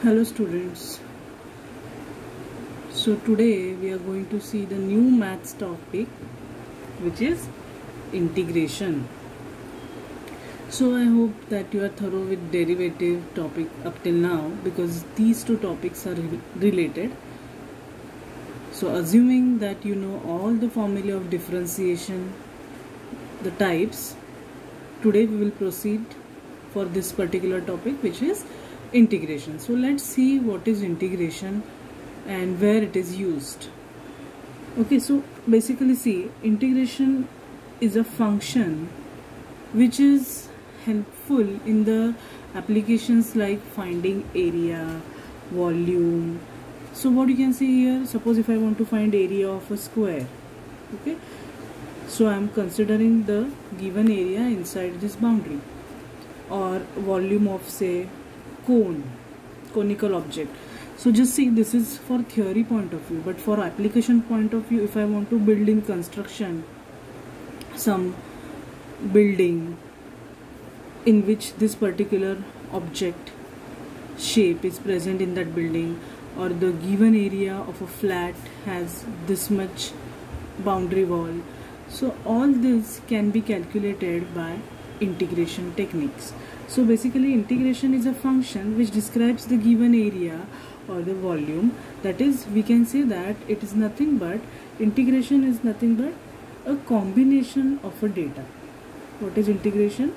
Hello students. So today we are going to see the new maths topic, which is integration. So I hope that you are thorough with derivative topic up till now, because these two topics are related. So assuming that you know all the formula of differentiation, the types, today we will proceed for this particular topic, which is integration. So let's see what is integration and where it is used. Okay, so basically see, integration is a function which is helpful in the applications like finding area, volume. So what you can see here, suppose if I want to find area of a square, okay, so I am considering the given area inside this boundary, or volume of say conical object. So just see, this is for theory point of view, but for application point of view, if I want to build in construction some building in which this particular object shape is present in that building, or the given area of a flat has this much boundary wall, so all this can be calculated by integration techniques. So basically integration is a function which describes the given area or the volume. That is, we can say that it is nothing but, integration is nothing but a combination of a data. What is integration?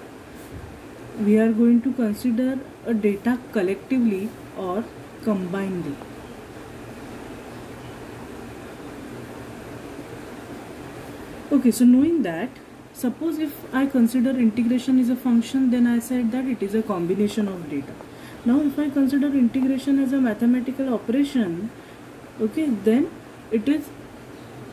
We are going to consider a data collectively or combinedly. Okay, so knowing that, suppose if I consider integration is a function, then I said that it is a combination of data. Now if I consider integration as a mathematical operation, okay, then it is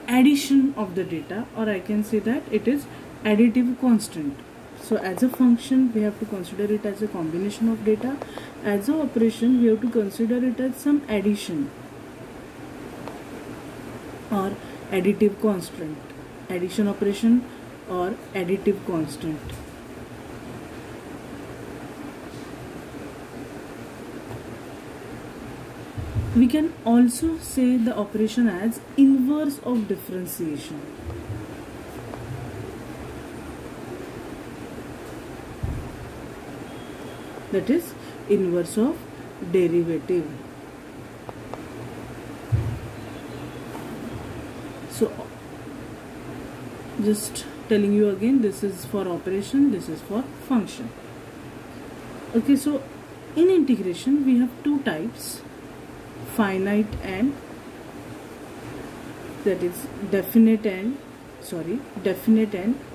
addition of the data, or I can say that it is additive constant. So as a function we have to consider it as a combination of data. As an operation we have to consider it as some addition or additive constant. Addition operation or additive constant. We can also say the operation as inverse of differentiation. That is inverse of derivative. So just telling you again, this is for operation, this is for function. Okay, so in integration we have two types, finite and, that is definite and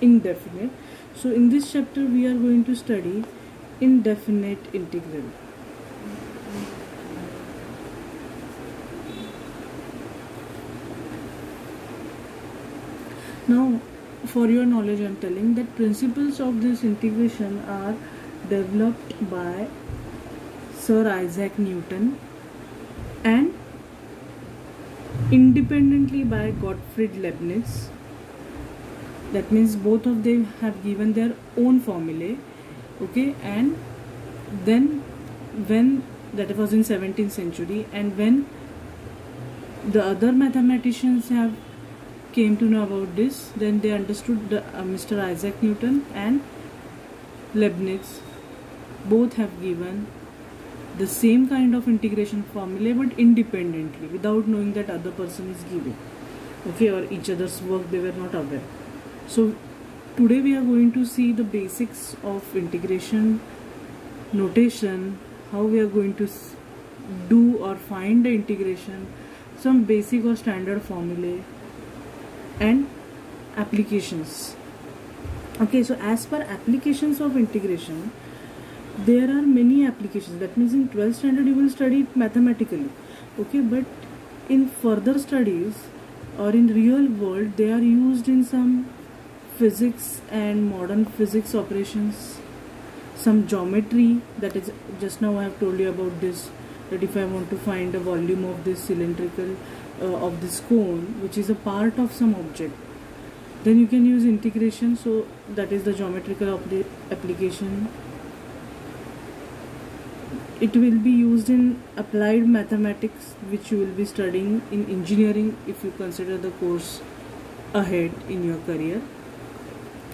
indefinite. So in this chapter we are going to study indefinite integral. Now for your knowledge I am telling that principles of this integration are developed by Sir Isaac Newton and independently by Gottfried Leibniz. That means both of them have given their own formulae, okay, and then when, that was in 17th century, and when the other mathematicians have came to know about this, then they understood the, Mr. Isaac Newton and Leibniz both have given the same kind of integration formula, but independently, without knowing that other person is giving, okay, or each other's work they were not aware. So today we are going to see the basics of integration, notation, how we are going to do or find the integration, some basic or standard formulae, and applications. Okay, so as per applications of integration, there are many applications. That means in 12th standard you will study it mathematically, okay, but in further studies or in real world they are used in some physics and modern physics operations, some geometry, that is, just now I have told you about this, that if I want to find the volume of this cylindrical of this cone, which is a part of some object, then you can use integration. So that is the geometrical application. it will be used in applied mathematics, which you will be studying in engineering if you consider the course ahead in your career.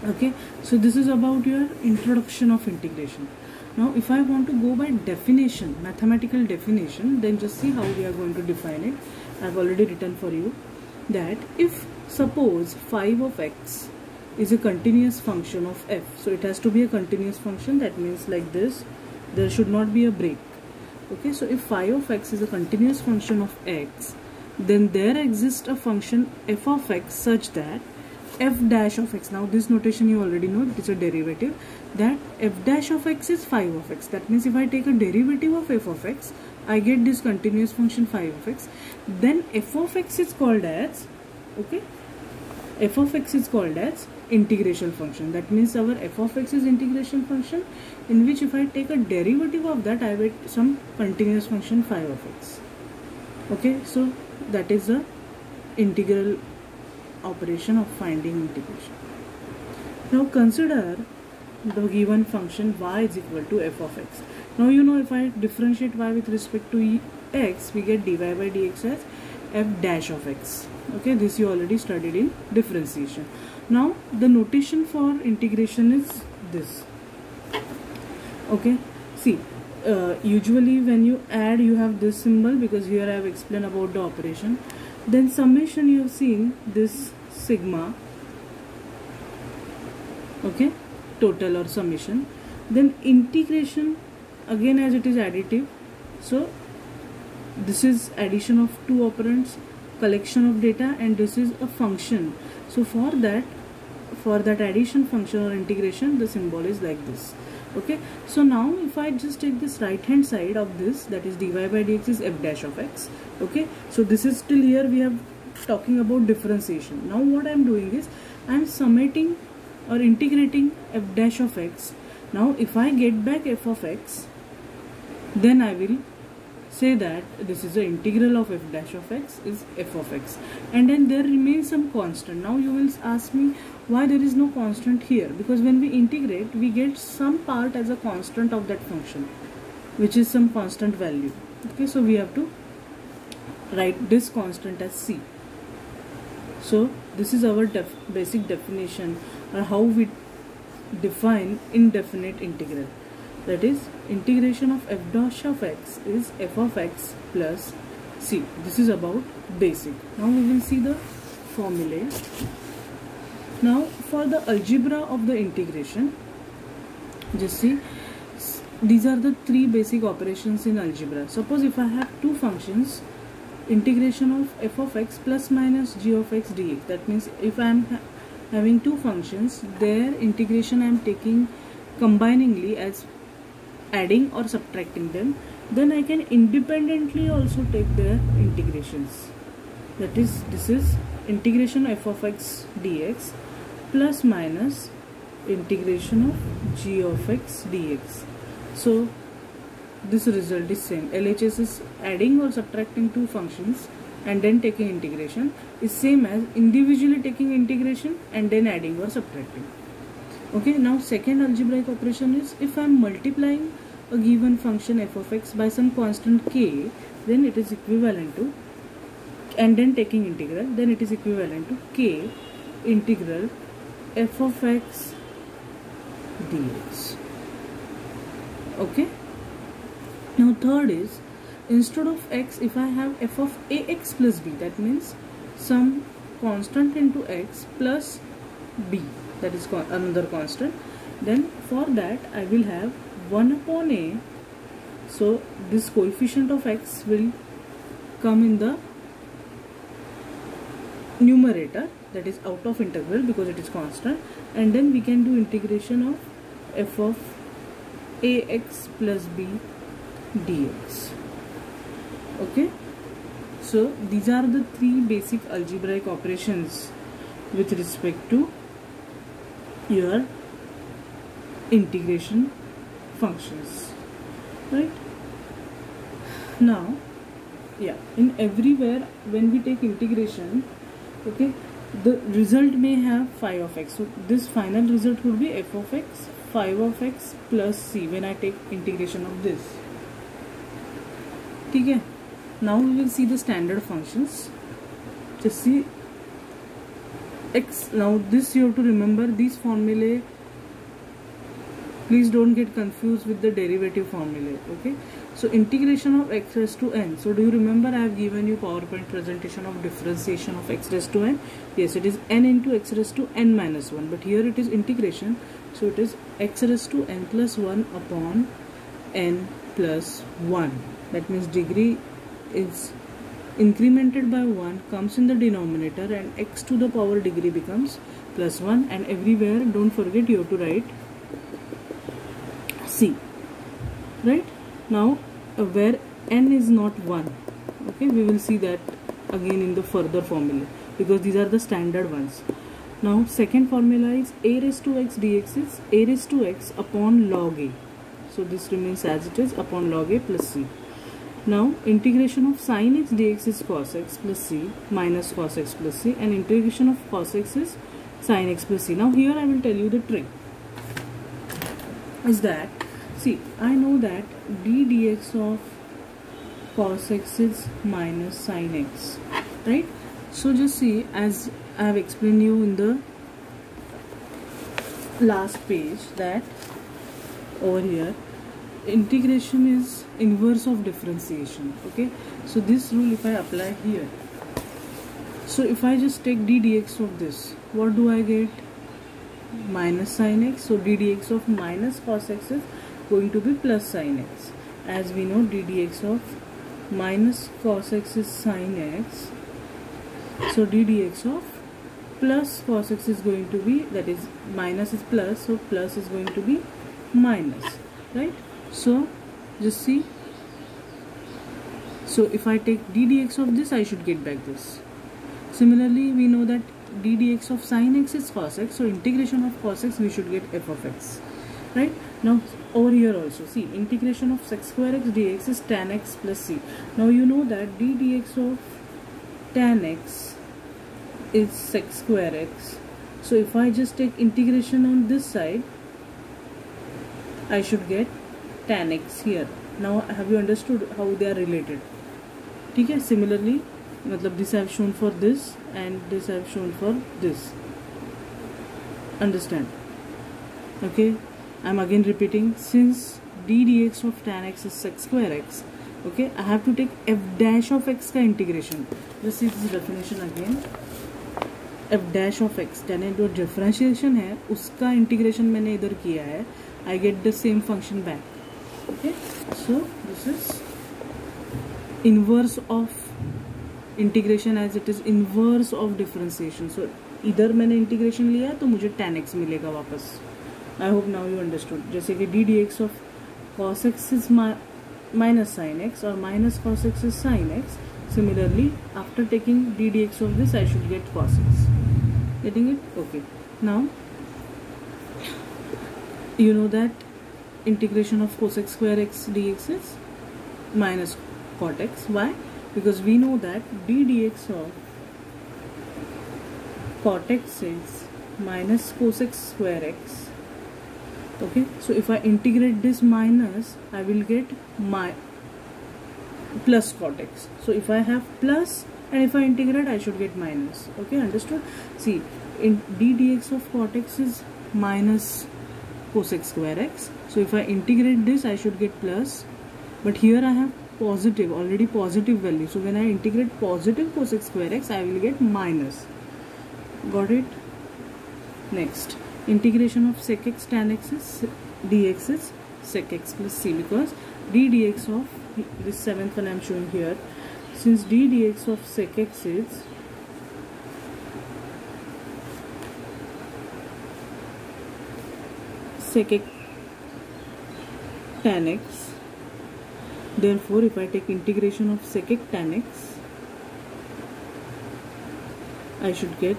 Okay, so this is about your introduction of integration. Now if I want to go by definition, mathematical definition, then just see how we are going to define it. I have already written for you that if suppose phi of x is a continuous function of f, so it has to be a continuous function. That means like this, there should not be a break. Okay, so if phi of x is a continuous function of x, then there exists a function f of x such that f dash of x, now this notation you already know, it is a derivative, that f dash of x is phi of x. That means if I take a derivative of f of x, I get this continuous function phi of x. Then f of x is called as, okay, f of x is called as integration function. That means our f of x is integration function, in which if I take a derivative of that, I get some continuous function phi of x. Okay, so that is the integral operation of finding integration. Now consider the given function y is equal to f of x. Now you know if I differentiate y with respect to x, we get dy by dx as f dash of x. Okay, this you already studied in differentiation. Now the notation for integration is this. Okay, see, usually when you add, you have this symbol, because here I have explained about the operation. Then summation, you have seen this sigma, okay, total or summation. Then integration, again as it is additive, so this is addition of two operands, collection of data, and this is a function. So for that addition function or integration, the symbol is like this. Okay, so now if I just take this right hand side of this, that is dy by dx is f dash of x. Okay, so this is still here we have talking about differentiation. Now what I am doing is I am summating or integrating f dash of x. Now if I get back f of x, then I will say that this is the integral of f dash of x is f of x, and then there remains some constant. Now you will ask me why there is no constant here, because when we integrate, we get some part as a constant of that function, which is some constant value. Okay, so we have to write this constant as c. So this is our basic definition, or how we define indefinite integral. That is, integration of f dash of x is f of x plus c. This is about basic. Now we will see the formulae. Now for the algebra of the integration, just see, these are the three basic operations in algebra. Suppose if I have two functions, integration of f of x plus minus g of x dx. That means if I am having two functions, their integration I am taking combiningly as adding or subtracting them, then I can independently also take their integrations. That is, this is integration f of x dx plus minus integration of g of x dx. So this result is same. LHS is adding or subtracting two functions and then taking integration, is same as individually taking integration and then adding or subtracting. Okay, now second algebraic operation is, if I am multiplying a given function f of x by some constant k, then it is equivalent to, and then taking integral, then it is equivalent to k integral f of x dx. Okay, now third is, instead of x, if I have f of ax plus b, that means some constant into x plus b, that is another constant. Then for that I will have 1 upon a, so this coefficient of x will come in the numerator, that is out of integral because it is constant, and then we can do integration of f of ax plus b dx. Okay, so these are the three basic algebraic operations with respect to your integration functions, right? Now, yeah, in everywhere when we take integration, okay, the result may have phi of x. So this final result would be f of x, phi of x plus c when I take integration of this. ठीक है. Now we will see the standard functions. Just see x. Now this you have to remember these formulae. Please don't get confused with the derivative formulae. Okay. So integration of x raised to n. So do you remember I have given you PowerPoint presentation of differentiation of x raised to n? Yes, it is n into x raised to n minus 1. But here it is integration. So it is x raised to n plus 1 upon n plus 1. That means degree is incremented by 1, comes in the denominator, and x to the power degree becomes plus 1. And everywhere don't forget you have to write c, right? Now where n is not 1, okay, we will see that again in the further formula, because these are the standard ones. Now second formula is a raised to x dx is a raised to x upon log a. So this remains as it is, upon log a plus c. Now integration of sin x dx is cos x plus c minus cos x plus c, and integration of cos x is sin x plus c. Now here I will tell you the trick is that, see, I know that d dx of cos x is minus sin x, right? So just see, as I have explained you in the last page, that over here integration is inverse of differentiation. Okay, so this rule if I apply here, so if I just take d dx of this, what do I get? Minus sin x. So d dx of minus cos x is going to be plus sin x. As we know, d dx of minus cos x is sin x. So d dx of plus cos x is going to be, that is minus is plus, so plus is going to be minus, right? So just see, so if I take d dx of this, I should get back this. Similarly, we know that d dx of sin x is cos x, so integration of cos x we should get f of x, right? Now over here also, see, integration of sec square x dx is tan x plus c. Now you know that d dx of tan x is sec square x, so if I just take integration on this side, I should get tan x here. Now have you understood how they are related? ठीक है. Similarly, मतलब this I have shown for this and this I have shown for this. Understand? Okay, I am again repeating, since d dx of tan x is sec square x, okay, I have to take f dash of x का integration. Let's see this definition again. f dash of x, यानी जो differentiation है उसका integration मैंने इधर किया है, I get the same function back. Okay, so this is inverse of integration, as it is inverse of differentiation. So इधर मैंने integration लिया तो मुझे tan x मिलेगा वापस. I hope now you understood. जैसे कि d dx of cos x is minus sin x or minus cos x is sin x. Similarly, after taking d dx of this, I should get cos x. Getting it? Okay. Now you know that integration of cosec square x dx is minus cot x. Why? Because we know that d dx of cot x is minus cosec square x. Okay, so if I integrate this minus, I will get my plus cot x. So if I have plus and if I integrate, I should get minus. Okay, understood? See, in d dx of cot x is minus cosec square x. So if I integrate this, I should get plus, but here I have positive, already positive value. So when I integrate positive cosec square x, I will get minus. Got it? Next, integration of sec x tan x is dx is sec x plus c, because d dx of this seventh one I am showing here, since d dx of sec x is sec x tan x, therefore if I take integration of sec x tan x, I should get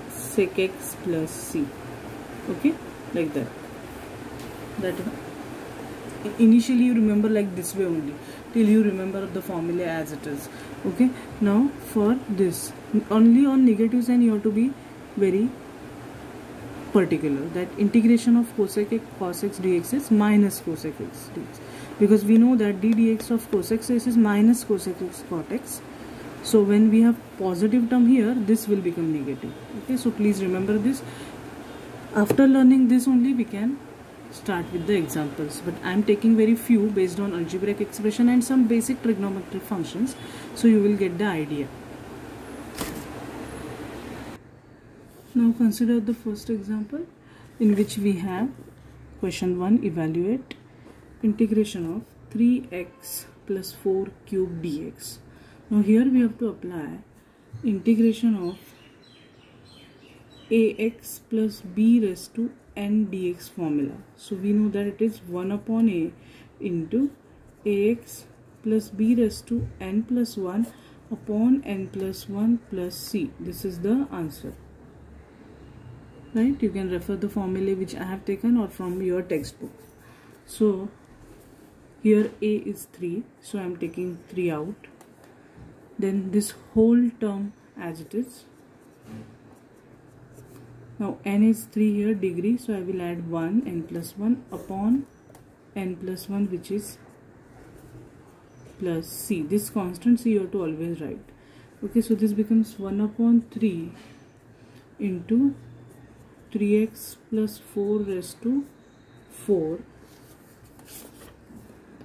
sec x plus c. Okay, like that. That initially you remember like this way only, till you remember the formula as it is. Okay, now for this, only on negative sign you have to be very particular, that integration of cosec x cos x dx is minus cosec x dx. because we know that d dx of cosec x is minus cosec x cot x. So when we have positive term here, this will become negative. Okay, so please remember this. After learning this only we can start with the examples, but I am taking very few based on algebraic expression and some basic trigonometric functions, so you will get the idea. Now consider the first example, in which we have question 1, evaluate integration of 3x plus 4 cube dx. Now here we have to apply integration of ax plus b raised to n dx formula. So we know that it is 1 upon a into ax plus b raised to n plus 1 upon n plus 1 plus c. This is the answer. Right? You can refer the formula which I have taken or from your textbook. So here a is 3, so I am taking 3 out. Then this whole term as it is. Now n is 3 here, degree, so I will add 1, n plus 1 upon n plus 1, which is plus c. This constant c you have to always write. Okay, so this becomes 1 upon 3 into 3x plus 4 raised to 4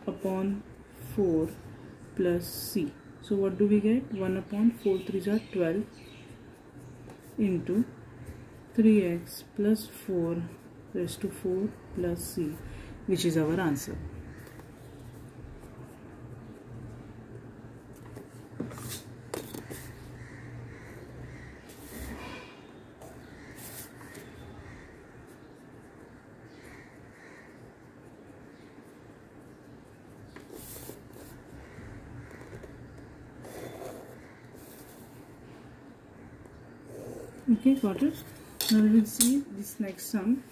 upon 4 plus c. So what do we get? 1 upon 4 3s are 12 into 3x plus 4 raised to 4 plus c, which is our answer. Okay, got it. Now we will see this next sum,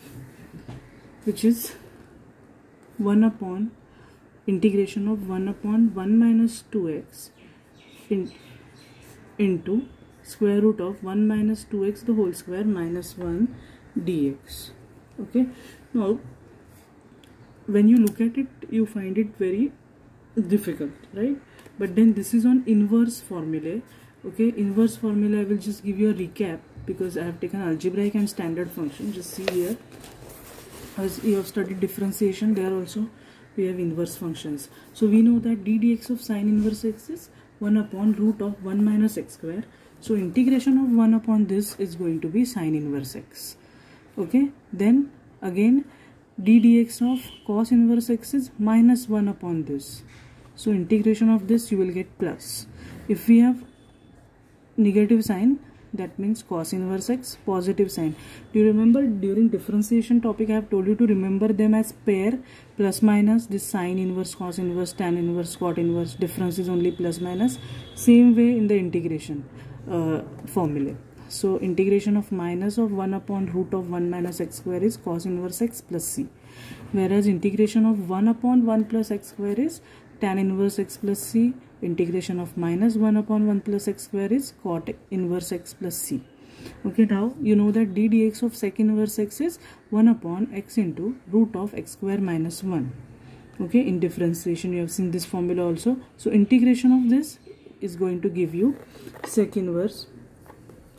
which is 1 upon integration of 1 upon 1 minus 2x into square root of 1 minus 2x the whole square minus 1 dx. Okay, now when you look at it, you find it very difficult, right? But then this is on inverse formula. Okay, inverse formula, I will just give you a recap because I have taken algebraic and standard function. Just see here, as you have studied differentiation, there also we have inverse functions. So we know that d dx of sine inverse x is 1 upon root of 1 minus x square. So integration of 1 upon this is going to be sine inverse x. Okay, then again d dx of cos inverse x is minus 1 upon this. So integration of this you will get plus. If we have negative sign, that means cos inverse x, positive sign. Do you remember during differentiation topic I have told you to remember them as pair, plus minus, this sine inverse, cos inverse, tan inverse, cot inverse, difference is only plus minus. Same way in the integration formula. So integration of minus of 1 upon root of 1 minus x square is cos inverse x plus c, whereas integration of 1 upon 1 plus x square is tan inverse x plus c. Integration of minus 1 upon 1 plus x square is cot inverse x plus c. Okay, now you know that d dx of sec inverse x is 1 upon x into root of x square minus 1. Okay, in differentiation you have seen this formula also. So integration of this is going to give you sec inverse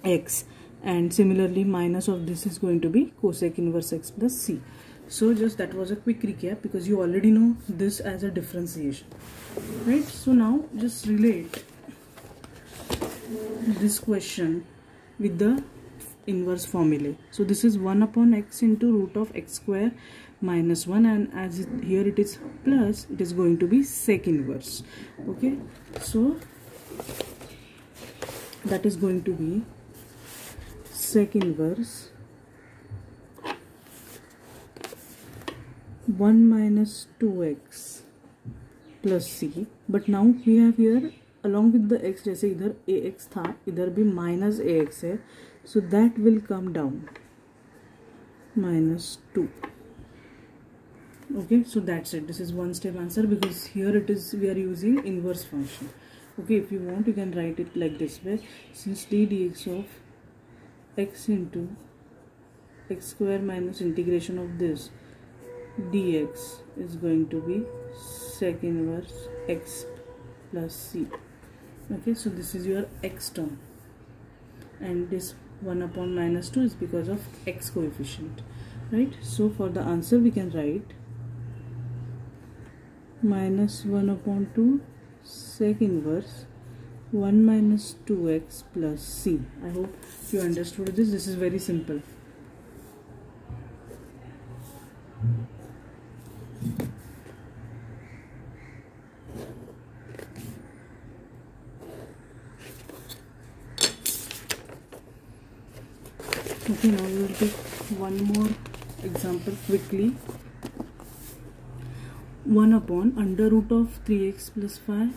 x, and similarly minus of this is going to be cosec inverse x plus c. So just that was a quick recap because you already know this as a differentiation, right? So now just relate this question with the inverse formula. So this is 1 upon x into root of x square minus 1, and as here it is plus, it is going to be sec inverse. Okay, so that is going to be sec inverse 1 minus 2x plus c. But now we have here along with the x, जैसे इधर ax था, इधर भी minus ax है, so that will come down minus 2. Okay, so that's it. This is one step answer because here it is, we are using inverse function. Okay, if you want you can write it like this way. Since d dx of x into x square minus integration of this dx is going to be sec inverse x plus c. Okay, so this is your x term, and this 1 upon minus 2 is because of x coefficient, right? So for the answer we can write minus 1 upon 2 sec inverse 1 minus 2x plus c. I hope you understood this. This is very simple. Okay, now we will take one more example quickly. 1 upon under root of 3x plus 5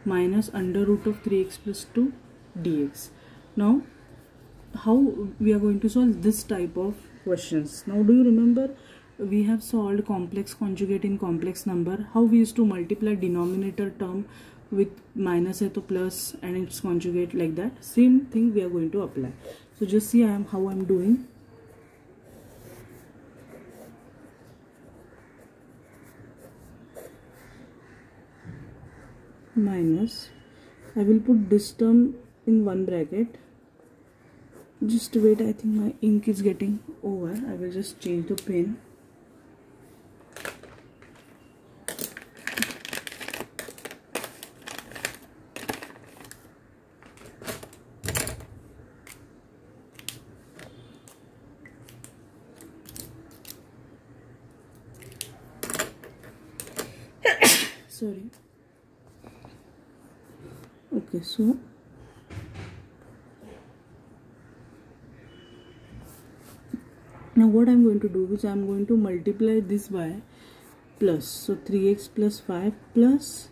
minus under root of 3x plus 2 dx. Now how we are going to solve this type of questions? Now do you remember we have solved complex conjugate in complex number? How we used to multiply denominator term with minus a to plus and its conjugate, like that? Same thing we are going to apply. So just see how I'm doing. Minus, I will put this term in one bracket. Just wait, I think my ink is getting over. I will just change the pen. Sorry. Okay, so now what I'm going to do is I'm going to multiply this by plus. So 3x plus 5 plus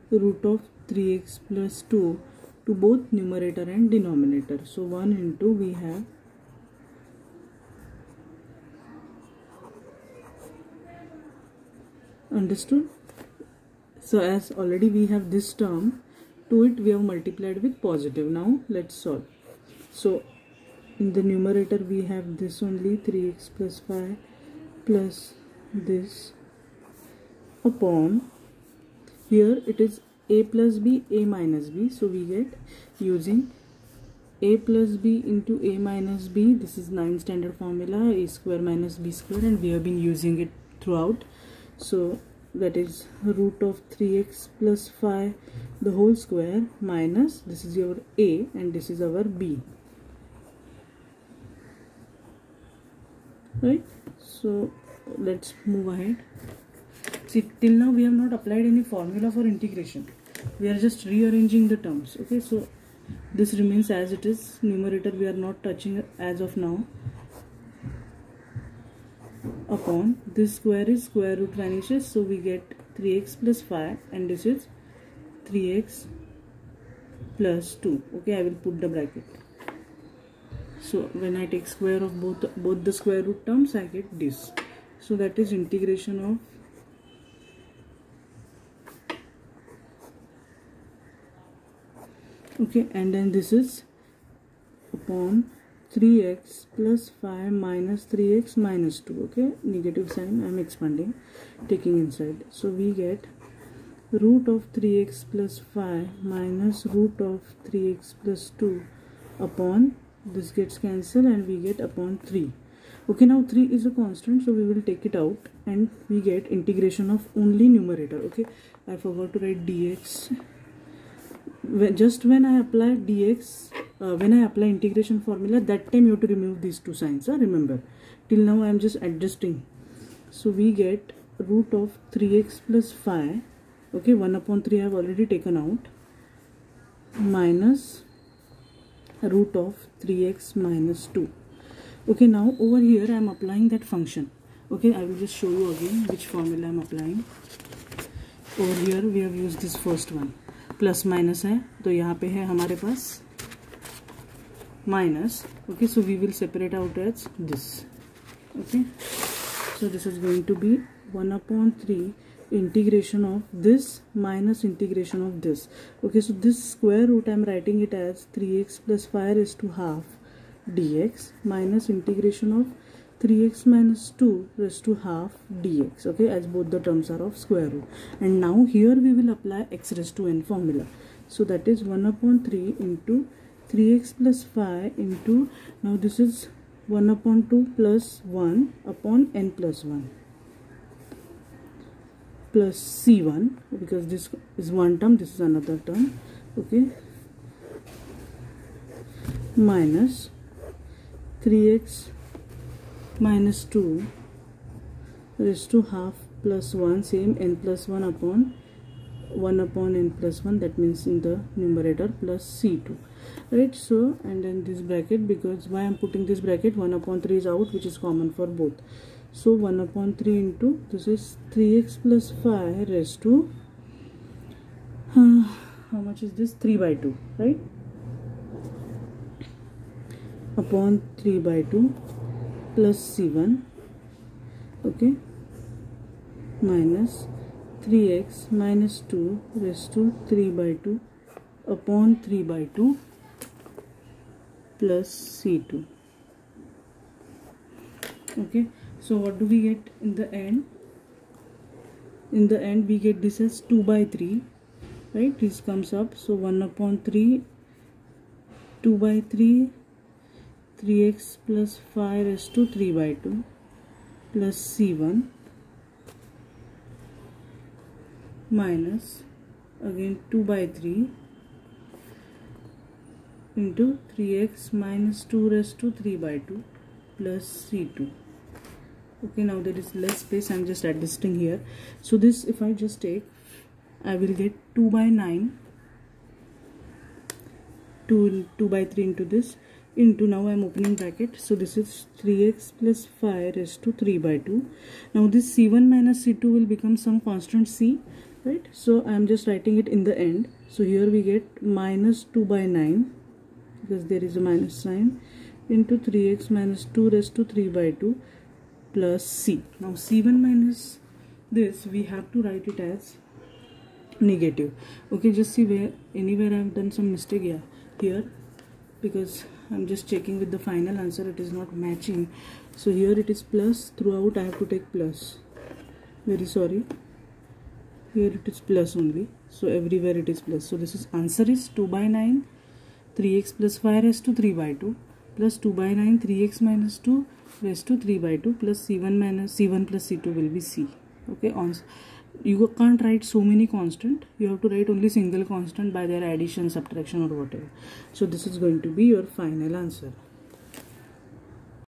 root of 3x plus 2 to both numerator and denominator. So 1 into we have understood. So as already we have this term, to it we have multiplied with positive. Now let's solve. So in the numerator we have this only 3x plus 5 plus this upon, here it is a plus b, a minus b. So we get using a plus b into a minus b. This is 9th standard formula, a square minus b square, and we have been using it throughout. So that is root of 3x plus 5 the whole square minus, this is your a and this is our b, right? So let's move ahead. See, till now we have not applied any formula for integration. We are just rearranging the terms. Okay, so this remains as it is. Numerator we are not touching as of now. Upon this square is square root vanishes, so we get 3x plus 5 and this is 3x plus 2. Okay, I will put the bracket. So when I take square of both the square root terms, I get this. So that is integration of okay, and then this is upon 3x plus 5 minus 3x minus 2. Okay, negative sign I am expanding, taking inside. So we get root of 3x plus 5 minus root of 3x plus 2 upon, this gets cancelled and we get upon 3. Okay, now 3 is a constant, so we will take it out and we get integration of only numerator. Okay, I forgot to write dx. Just when I apply dx, when I apply integration formula, that time you have to remove these two signs. Remember, till now I am just adjusting. So we get root of 3x plus 5. Okay, 1 upon 3 I have already taken out, minus root of 3x minus 2. Okay, now over here I am applying that function. Okay, I will just show you again which formula I am applying. Over here we have used this first one. Plus minus है तो यहाँ पे है हमारे पास minus. Okay, so we will separate out as this. Okay, so this is going to be 1/3 integration of this minus integration of this. Okay, so this square root I am writing it as 3x plus 5 is to half dx minus integration of 3x minus 2 raised to half dx, okay, as both the terms are of square root. And now here we will apply x raised to n formula. So that is 1 upon 3 into 3x plus 5 into, now this is 1 upon 2 plus 1 upon n plus 1 plus c1, because this is one term, this is another term, okay, minus 3x minus 2 raised to half plus 1, same, n plus 1 upon n plus 1, that means in the numerator, plus c2, right? So, and then this bracket, because why I am putting this bracket, 1 upon 3 is out, which is common for both. So 1 upon 3 into, this is 3x plus 5 raised to how much is this, 3 by 2, right, upon 3 by 2 plus c1, okay, minus 3x minus 2 raised to 3 by 2 upon 3 by 2 plus c2, okay. So what do we get in the end? In the end we get this as 2 by 3, right? This comes up, so 1 upon 3, 2 by 3, 3x plus 5 raised to 3 by 2 plus c1 minus again 2 by 3 into 3x minus 2 raised to 3 by 2 plus c2. Okay, now there is less space, I am just adjusting here. So this, if I just take, I will get 2 by 9, 2 by 3 into this, into, now I am opening bracket, so this is 3x plus 5 raised to 3 by 2. Now this c1 minus c2 will become some constant c, right? So I am just writing it in the end. So here we get minus 2 by 9, because there is a minus sign, into 3x minus 2 raised to 3 by 2 plus c. Now c1 minus this, we have to write it as negative, okay. Just see where, anywhere I have done some mistake, yeah, here, because I am just checking with the final answer, it is not matching. So here it is plus, throughout I have to take plus, very sorry, here it is plus only, so everywhere it is plus. So this is, answer is 2 by 9 3x plus 5 raised to 3 by 2 plus 2 by 9 3x minus 2 raised to 3 by 2 plus c1 minus c1 plus c2 will be c, okay. You can't write so many constant, you have to write only single constant by their addition, subtraction or whatever. So this is going to be your final answer.